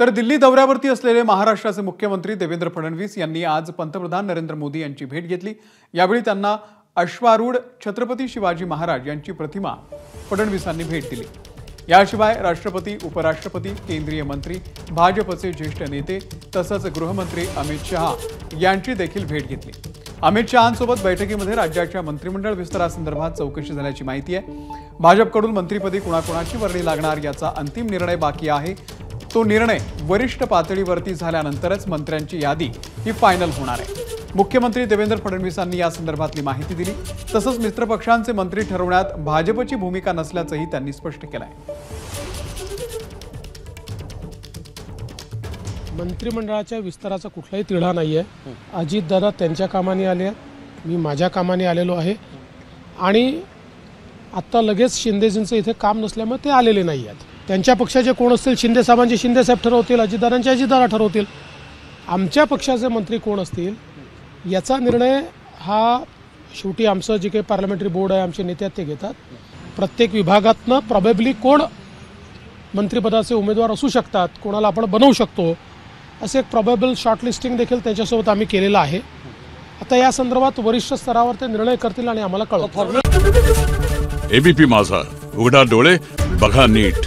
तर दिल्ली दौऱ्यावरती असलेले महाराष्ट्राचे मुख्यमंत्री देवेंद्र फडणवीस यांनी आज पंतप्रधान नरेंद्र मोदी यांची भेट घेतली। यावेळी त्यांना अश्वारूढ छत्रपती शिवाजी महाराज यांची प्रतिमा फडणवीसांनी भेट दिली। याशिवाय राष्ट्रपती, उपराष्ट्रपती, केंद्रीय मंत्री, भाजपचे ज्येष्ठ नेते तसंच गृहमंत्री अमित शहा यांची देखील भेट घेतली। अमित शहांसोबत बैठकीमध्ये राज्याच्या मंत्रिमंडळ विस्तारासंदर्भात चौकशी झाल्याची माहिती आहे। भाजपकडून मंत्रिपदी कुणाकुणाची वर्णी लागणार याचा अंतिम निर्णय बाकी आहे। तो निर्णय वरिष्ठ पातळीवरती झाल्यानंतरच मंत्र्यांची यादी ही फायनल होणार आहे। मुख्यमंत्री देवेंद्र फडणवीसांनी या संदर्भातली माहिती दिली। तसंच मित्रपक्षांचे मंत्री ठरवण्यात भाजपची भूमिका नसल्याचंही त्यांनी स्पष्ट केलं आहे। मंत्रिमंडळाच्या विस्ताराचा कुठलाही तिढा नाहीये। अजितदादा त्यांच्या कामाने आले आहेत, मी माझ्या कामाने आलेलो आहे आणि आता लगेच शिंदेजींचं इथे काम नसल्यामुळे ते आलेले नाही आहेत। त्यांच्या पक्षाचे कोण असतील, शिंदे साहेबांचे शिंदे साहेब ठरवतील, अजितदादांचे अजितदादा ठरवतील। आमच्या पक्षाचे मंत्री कोण असतील याचा निर्णय हा शेवटी आमचं जे काही पार्लमेंटरी बोर्ड आहे, आमचे नेते ते घेतात। प्रत्येक विभागातनं प्रॉबेबली कोण मंत्रिपदाचे उमेदवार असू शकतात, कोणाला आपण बनवू शकतो असे एक प्रॉबेबल शॉर्टलिस्टिंग देखील त्यांच्यासोबत आम्ही केलेलं आहे। आता या संदर्भात वरिष्ठ स्तरावर ते निर्णय करतील आणि आम्हाला कळवतील। एबीपी माझा, उघडा डोळे बघा नीट।